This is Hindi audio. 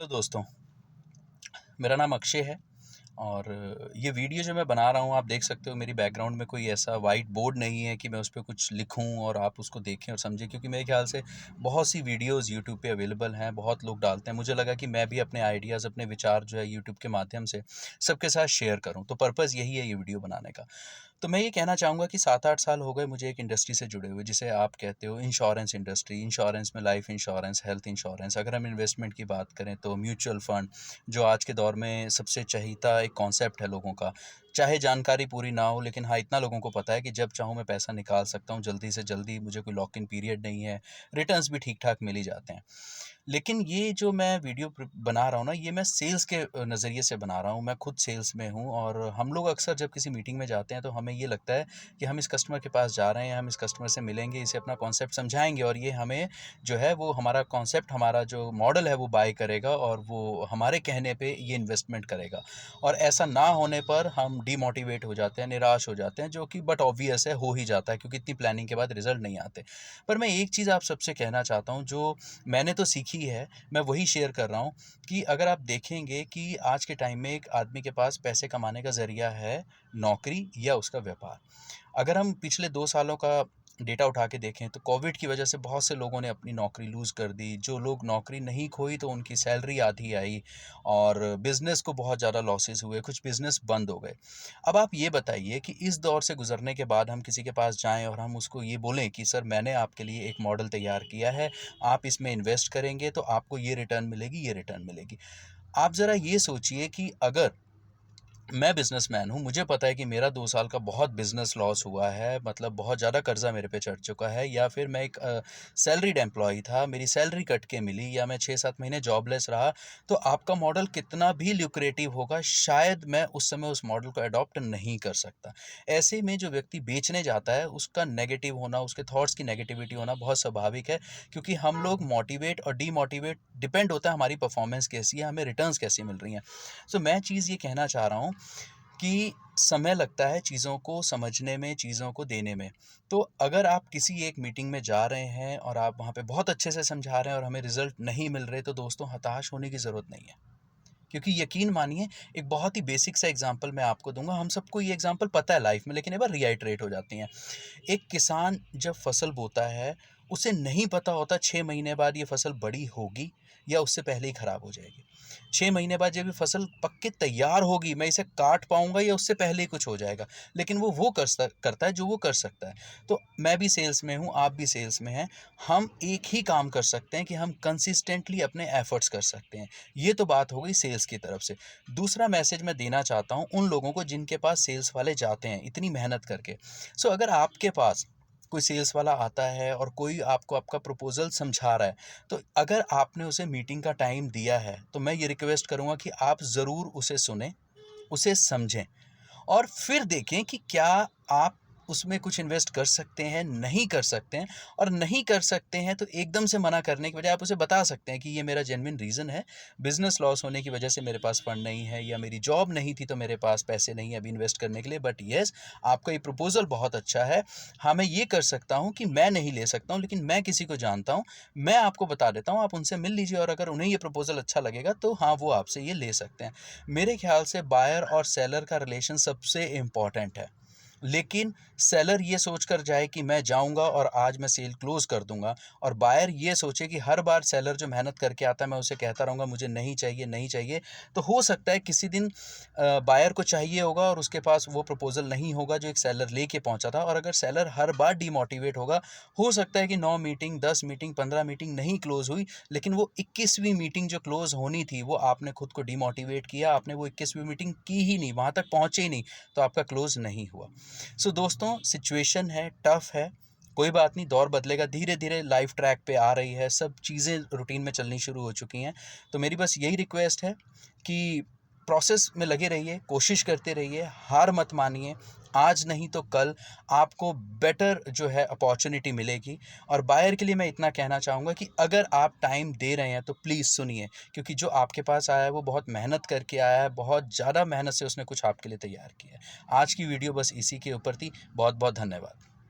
तो दोस्तों, मेरा नाम अक्षय है और ये वीडियो जो मैं बना रहा हूँ, आप देख सकते हो मेरी बैकग्राउंड में कोई ऐसा वाइट बोर्ड नहीं है कि मैं उस पे कुछ लिखूँ और आप उसको देखें और समझें, क्योंकि मेरे ख्याल से बहुत सी वीडियोज़ यूट्यूब पे अवेलेबल हैं, बहुत लोग डालते हैं। मुझे लगा कि मैं भी अपने आइडियाज़, अपने विचार जो है यूट्यूब के माध्यम से सबके साथ शेयर करूँ, तो पर्पज़ यही है ये वीडियो बनाने का। तो मैं ये कहना चाहूँगा कि 7-8 साल हो गए मुझे एक इंडस्ट्री से जुड़े हुए, जिसे आप कहते हो इंश्योरेंस इंडस्ट्री। इंश्योरेंस में लाइफ इंश्योरेंस, हेल्थ इंश्योरेंस, अगर हम इन्वेस्टमेंट की बात करें तो म्यूचुअल फंड, जो आज के दौर में सबसे चहीता एक कॉन्सेप्ट है लोगों का। चाहे जानकारी पूरी ना हो, लेकिन हाँ, इतना लोगों को पता है कि जब चाहूँ मैं पैसा निकाल सकता हूँ जल्दी से जल्दी, मुझे कोई लॉक इन पीरियड नहीं है, रिटर्न्स भी ठीक-ठाक मिल ही जाते हैं। लेकिन ये जो मैं वीडियो बना रहा हूँ ना, ये मैं सेल्स के नज़रिए से बना रहा हूँ। मैं खुद सेल्स में हूँ और हम लोग अक्सर जब किसी मीटिंग में जाते हैं तो हमें ये लगता है कि हम इस कस्टमर के पास जा रहे हैं, हम इस कस्टमर से मिलेंगे, इसे अपना कॉन्सेप्ट समझाएँगे और ये हमें जो है वो हमारा कॉन्सेप्ट, हमारा जो मॉडल है वो बाय करेगा और वो हमारे कहने पे ये इन्वेस्टमेंट करेगा। और ऐसा ना होने पर हम डिमोटिवेट हो जाते हैं, निराश हो जाते हैं, जो कि बट ऑब्वियस है, हो ही जाता है, क्योंकि इतनी प्लानिंग के बाद रिज़ल्ट नहीं आते। पर मैं एक चीज़ आप सबसे कहना चाहता हूँ, जो मैंने तो सीखी है, मैं वही शेयर कर रहा हूँ कि अगर आप देखेंगे कि आज के टाइम में एक आदमी के पास पैसे कमाने का ज़रिया है नौकरी या उसका व्यापार। अगर हम पिछले 2 सालों का डेटा उठा के देखें तो कोविड की वजह से बहुत से लोगों ने अपनी नौकरी लूज़ कर दी। जो लोग नौकरी नहीं खोई तो उनकी सैलरी आधी आई और बिज़नेस को बहुत ज़्यादा लॉसेस हुए, कुछ बिज़नेस बंद हो गए। अब आप ये बताइए कि इस दौर से गुज़रने के बाद हम किसी के पास जाएँ और हम उसको ये बोलें कि सर, मैंने आपके लिए एक मॉडल तैयार किया है, आप इसमें इन्वेस्ट करेंगे तो आपको ये रिटर्न मिलेगी, ये रिटर्न मिलेगी। आप ज़रा ये सोचिए कि अगर मैं बिज़नेसमैन हूँ, मुझे पता है कि मेरा 2 साल का बहुत बिज़नेस लॉस हुआ है, मतलब बहुत ज़्यादा कर्ज़ा मेरे पे चढ़ चुका है, या फिर मैं एक सैलरीड एम्प्लॉयी था, मेरी सैलरी कट के मिली, या मैं 6-7 महीने जॉबलेस रहा, तो आपका मॉडल कितना भी ल्यूक्रेटिव होगा, शायद मैं उस समय उस मॉडल को अडॉप्ट नहीं कर सकता। ऐसे में जो व्यक्ति बेचने जाता है, उसका नेगेटिव होना, उसके थॉट्स की नेगेटिविटी होना बहुत स्वाभाविक है, क्योंकि हम लोग मोटिवेट और डीमोटिवेट डिपेंड होता है हमारी परफ़ॉर्मेंस कैसी है, हमें रिटर्न्स कैसी मिल रही हैं। सो मैं चीज़ ये कहना चाह रहा हूँ कि समय लगता है चीज़ों को समझने में, चीज़ों को देने में। तो अगर आप किसी एक मीटिंग में जा रहे हैं और आप वहाँ पे बहुत अच्छे से समझा रहे हैं और हमें रिज़ल्ट नहीं मिल रहे, तो दोस्तों, हताश होने की ज़रूरत नहीं है। क्योंकि यकीन मानिए, एक बहुत ही बेसिक सा एग्ज़ाम्पल मैं आपको दूँगा। हम सबको ये एग्ज़ाम्पल पता है लाइफ़ में, लेकिन एक बार रिआइटरेट हो जाती हैं। एक किसान जब फसल बोता है, उसे नहीं पता होता 6 महीने बाद ये फसल बड़ी होगी या उससे पहले ही खराब हो जाएगी। 6 महीने बाद जब ये फसल पक के तैयार होगी, मैं इसे काट पाऊँगा या उससे पहले ही कुछ हो जाएगा। लेकिन वो करता है जो वो कर सकता है। तो मैं भी सेल्स में हूँ, आप भी सेल्स में हैं। हम एक ही काम कर सकते हैं कि हम कंसिस्टेंटली अपने एफर्ट्स कर सकते हैं। ये तो बात हो गई सेल्स की तरफ से। दूसरा मैसेज मैं देना चाहता हूँ उन लोगों को जिनके पास सेल्स वाले जाते हैं इतनी मेहनत करके। सो अगर आपके पास कोई सेल्स वाला आता है और कोई आपको आपका प्रपोज़ल समझा रहा है, तो अगर आपने उसे मीटिंग का टाइम दिया है, तो मैं ये रिक्वेस्ट करूँगा कि आप ज़रूर उसे सुनें, उसे समझें और फिर देखें कि क्या आप उसमें कुछ इन्वेस्ट कर सकते हैं, नहीं कर सकते हैं। और नहीं कर सकते हैं तो एकदम से मना करने की बजाय आप उसे बता सकते हैं कि ये मेरा जेन्युइन रीज़न है, बिज़नेस लॉस होने की वजह से मेरे पास फंड नहीं है, या मेरी जॉब नहीं थी तो मेरे पास पैसे नहीं है अभी इन्वेस्ट करने के लिए, बट येस, आपका ये प्रपोज़ल बहुत अच्छा है। हाँ, मैं ये कर सकता हूँ कि मैं नहीं ले सकता हूँ, लेकिन मैं किसी को जानता हूँ, मैं आपको बता देता हूँ, आप उनसे मिल लीजिए और अगर उन्हें ये प्रपोज़ल अच्छा लगेगा तो हाँ, वो आपसे ये ले सकते हैं। मेरे ख्याल से बायर और सेलर का रिलेशन सबसे इम्पॉर्टेंट है। लेकिन सेलर ये सोचकर जाए कि मैं जाऊँगा और आज मैं सेल क्लोज़ कर दूँगा, और बायर ये सोचे कि हर बार सेलर जो मेहनत करके आता है मैं उसे कहता रहूँगा मुझे नहीं चाहिए, नहीं चाहिए। तो हो सकता है किसी दिन बायर को चाहिए होगा और उसके पास वो प्रपोज़ल नहीं होगा जो एक सेलर लेके पहुँचा था, और अगर सेलर हर बार डिमोटिवेट होगा, हो सकता है कि 9 मीटिंग, 10 मीटिंग, 15 मीटिंग नहीं क्लोज़ हुई, लेकिन वो 21वीं मीटिंग जो क्लोज़ होनी थी, वो आपने खुद को डिमोटिवेट किया, आपने वो 21वीं मीटिंग की ही नहीं, वहाँ तक पहुँचे ही नहीं, तो आपका क्लोज़ नहीं हुआ। सो दोस्तों, सिचुएशन है, टफ़ है, कोई बात नहीं, दौर बदलेगा, धीरे-धीरे लाइफ़ ट्रैक पे आ रही है, सब चीज़ें रूटीन में चलनी शुरू हो चुकी हैं। तो मेरी बस यही रिक्वेस्ट है कि प्रोसेस में लगे रहिए, कोशिश करते रहिए, हार मत मानिए, आज नहीं तो कल आपको बेटर जो है अपॉर्च्युनिटी मिलेगी। और बायर के लिए मैं इतना कहना चाहूँगा कि अगर आप टाइम दे रहे हैं तो प्लीज़ सुनिए, क्योंकि जो आपके पास आया है वो बहुत मेहनत करके आया है, बहुत ज़्यादा मेहनत से उसने कुछ आपके लिए तैयार किया है। आज की वीडियो बस इसी के ऊपर थी। बहुत-बहुत धन्यवाद।